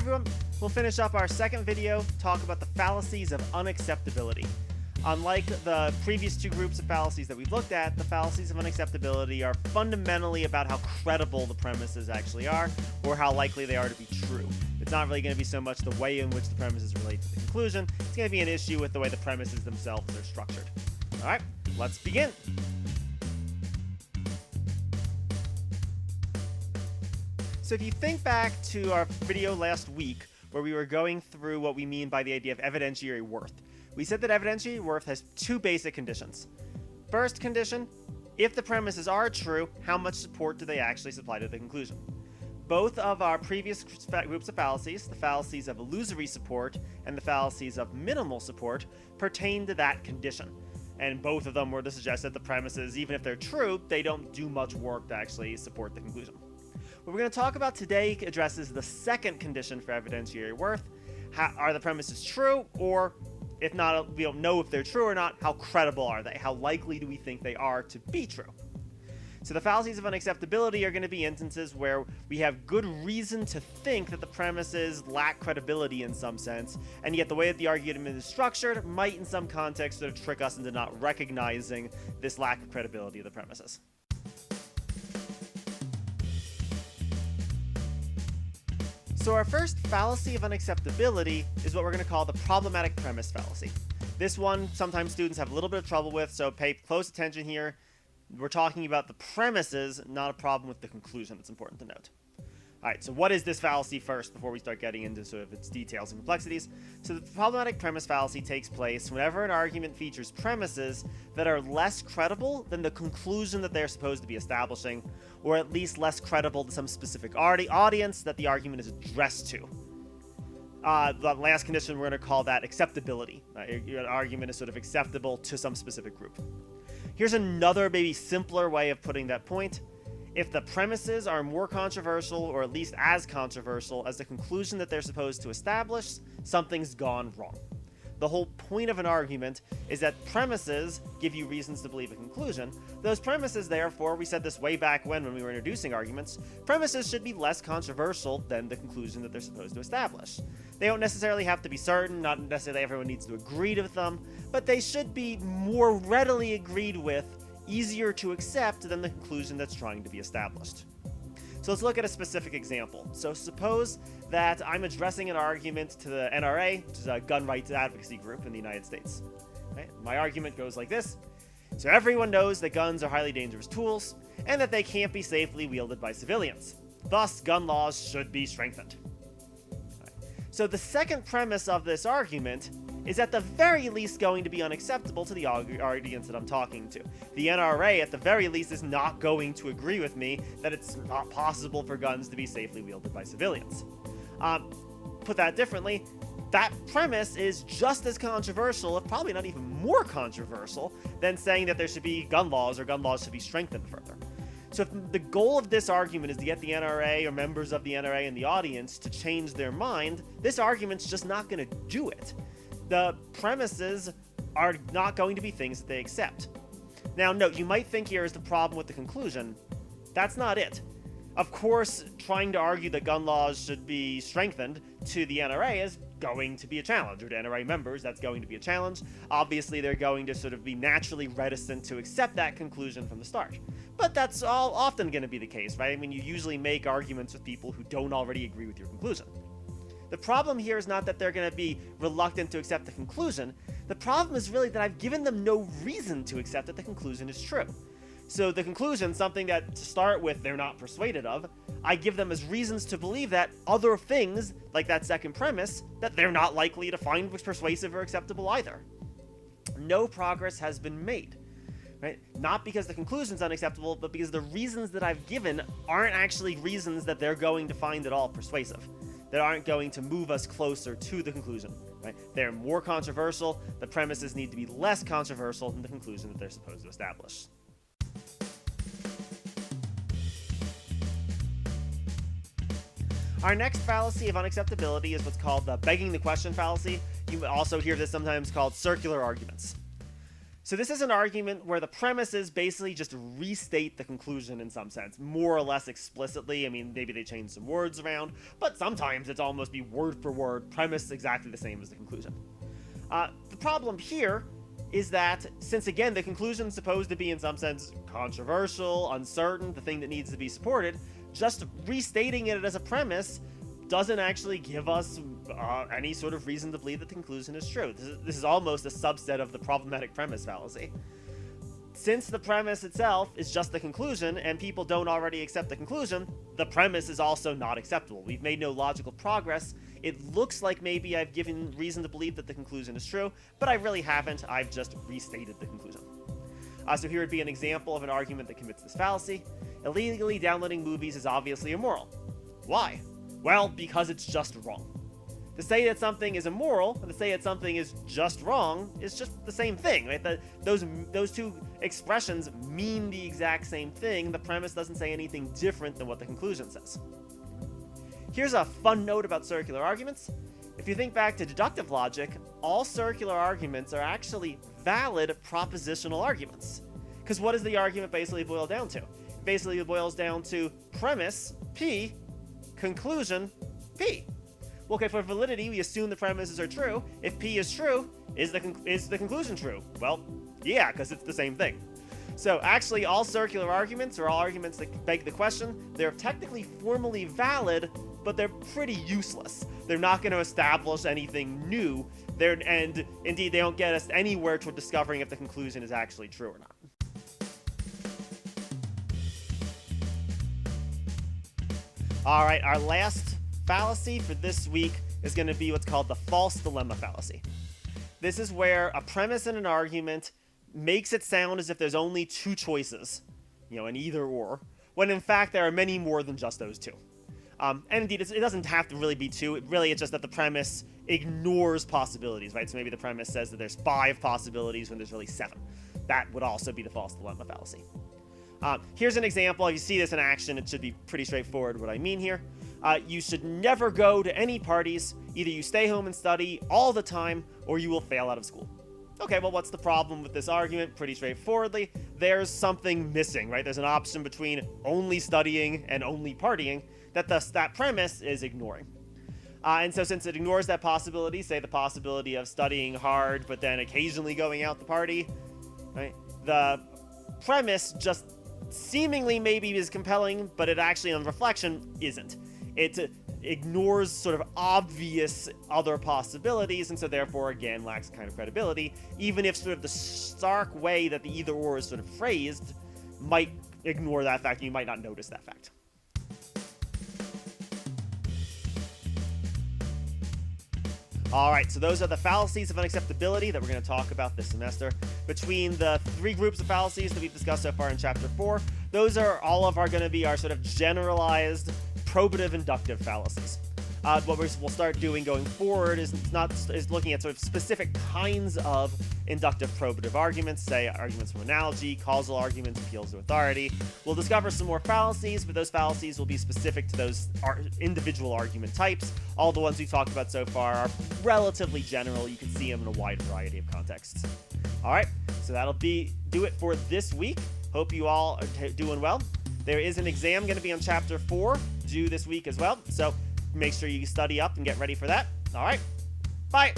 everyone, we'll finish up our second video, talk about the fallacies of unacceptability. Unlike the previous two groups of fallacies that we've looked at, the fallacies of unacceptability are fundamentally about how credible the premises actually are, or how likely they are to be true. It's not really going to be so much the way in which the premises relate to the conclusion, it's going to be an issue with the way the premises themselves are structured. Alright, let's begin! So if you think back to our video last week, where we were going through what we mean by the idea of evidentiary worth, we said that evidentiary worth has two basic conditions. First condition, if the premises are true, how much support do they actually supply to the conclusion? Both of our previous groups of fallacies, the fallacies of illusory support and the fallacies of minimal support, pertain to that condition. And both of them were to suggest that the premises, even if they're true, they don't do much work to actually support the conclusion. What we're going to talk about today addresses the second condition for evidentiary worth. Are the premises true, or if not, we don't know if they're true or not, how credible are they? How likely do we think they are to be true? So the fallacies of unacceptability are going to be instances where we have good reason to think that the premises lack credibility in some sense, and yet the way that the argument is structured might in some context sort of trick us into not recognizing this lack of credibility of the premises. So our first fallacy of unacceptability is what we're going to call the problematic premise fallacy. This one, sometimes students have a little bit of trouble with, so pay close attention here. We're talking about the premises, not a problem with the conclusion. That's important to note. Alright, so what is this fallacy first before we start getting into sort of its details and complexities? So the problematic premise fallacy takes place whenever an argument features premises that are less credible than the conclusion that they're supposed to be establishing, or at least less credible to some specific audience that the argument is addressed to. The last condition, we're going to call that acceptability. Your argument is sort of acceptable to some specific group. Here's another maybe simpler way of putting that point. If the premises are more controversial, or at least as controversial, as the conclusion that they're supposed to establish, something's gone wrong. The whole point of an argument is that premises give you reasons to believe a conclusion. Those premises, therefore, we said this way back when we were introducing arguments, premises should be less controversial than the conclusion that they're supposed to establish. They don't necessarily have to be certain, not necessarily everyone needs to agree with them, but they should be more readily agreed with, easier to accept than the conclusion that's trying to be established. So let's look at a specific example. So suppose that I'm addressing an argument to the NRA, which is a gun rights advocacy group in the United States. Right? My argument goes like this. So everyone knows that guns are highly dangerous tools, and that they can't be safely wielded by civilians. Thus, gun laws should be strengthened. Right. So the second premise of this argument is at the very least going to be unacceptable to the audience that I'm talking to. The NRA, at the very least, is not going to agree with me that it's not possible for guns to be safely wielded by civilians. Put that differently, that premise is just as controversial, if probably not even more controversial, than saying that there should be gun laws or gun laws should be strengthened further. So if the goal of this argument is to get the NRA or members of the NRA in the audience to change their mind, this argument's just not going to do it. The premises are not going to be things that they accept. Now, note, you might think here is the problem with the conclusion. That's not it. Of course, trying to argue that gun laws should be strengthened to the NRA is going to be a challenge, or to NRA members, that's going to be a challenge. Obviously, they're going to sort of be naturally reticent to accept that conclusion from the start. But that's often going to be the case, right? I mean, you usually make arguments with people who don't already agree with your conclusion. The problem here is not that they're going to be reluctant to accept the conclusion. The problem is really that I've given them no reason to accept that the conclusion is true. So the conclusion, something that to start with they're not persuaded of, I give them as reasons to believe that other things, like that second premise, that they're not likely to find persuasive or acceptable either. No progress has been made. Right? Not because the conclusion's unacceptable, but because the reasons that I've given aren't actually reasons that they're going to find at all persuasive, that aren't going to move us closer to the conclusion. Right? They're more controversial, the premises need to be less controversial than the conclusion that they're supposed to establish. Our next fallacy of unacceptability is what's called the begging the question fallacy. You also hear this sometimes called circular arguments. So this is an argument where the premises basically just restate the conclusion in some sense, more or less explicitly. I mean, maybe they change some words around, but sometimes it's almost be word for word, premise exactly the same as the conclusion. The problem here is that, since again the conclusion is supposed to be in some sense controversial, uncertain, the thing that needs to be supported, just restating it as a premise doesn't actually give us any sort of reason to believe that the conclusion is true. This is almost a subset of the problematic premise fallacy. Since the premise itself is just the conclusion, and people don't already accept the conclusion, the premise is also not acceptable. We've made no logical progress. It looks like maybe I've given reason to believe that the conclusion is true, but I really haven't. I've just restated the conclusion. So here would be an example of an argument that commits this fallacy. Illegally downloading movies is obviously immoral. Why? Well, because it's just wrong. To say that something is immoral and to say that something is just wrong is just the same thing, right? Those two expressions mean the exact same thing. The premise doesn't say anything different than what the conclusion says. Here's a fun note about circular arguments. If you think back to deductive logic, all circular arguments are actually valid propositional arguments. Because what does the argument basically boil down to? It basically boils down to premise, P, conclusion, P. Well, okay, for validity, we assume the premises are true. If P is true, is the conclusion true? Well, yeah, because it's the same thing. So actually, all circular arguments, or all arguments that beg the question, they're technically formally valid, but they're pretty useless. They're not going to establish anything new, and indeed, they don't get us anywhere toward discovering if the conclusion is actually true or not. All right, our last fallacy for this week is going to be what's called the false dilemma fallacy. This is where a premise in an argument makes it sound as if there's only two choices, an either or, when in fact there are many more than just those two. And indeed, it doesn't have to really be two. It's just that the premise ignores possibilities, right? So maybe the premise says that there's 5 possibilities when there's really 7. That would also be the false dilemma fallacy. Here's an example. If you see this in action, it should be pretty straightforward what I mean here. You should never go to any parties. Either you stay home and study all the time, or you will fail out of school. Okay, well, what's the problem with this argument? Pretty straightforwardly, there's something missing, right? There's an option between only studying and only partying that that premise is ignoring. And so since it ignores that possibility, say the possibility of studying hard, but then occasionally going out to party, right? The premise just seemingly maybe is compelling, but it actually on reflection isn't. It ignores sort of obvious other possibilities, and so therefore again lacks kind of credibility, even if sort of the stark way that the either or is sort of phrased might ignore that fact, and you might not notice that fact. Alright, so those are the fallacies of unacceptability that we're going to talk about this semester. Between the 3 groups of fallacies that we've discussed so far in Chapter 4, those are all of our going to be our sort of generalized probative inductive fallacies. What we'll start doing going forward is looking at sort of specific kinds of inductive probative arguments, say arguments from analogy, causal arguments, appeals to authority. We'll discover some more fallacies, but those fallacies will be specific to those individual argument types. All the ones we've talked about so far are relatively general. You can see them in a wide variety of contexts. All right, so that'll do it for this week. Hope you all are doing well. There is an exam going to be on Chapter 4 due this week as well, so make sure you study up and get ready for that. All right, bye.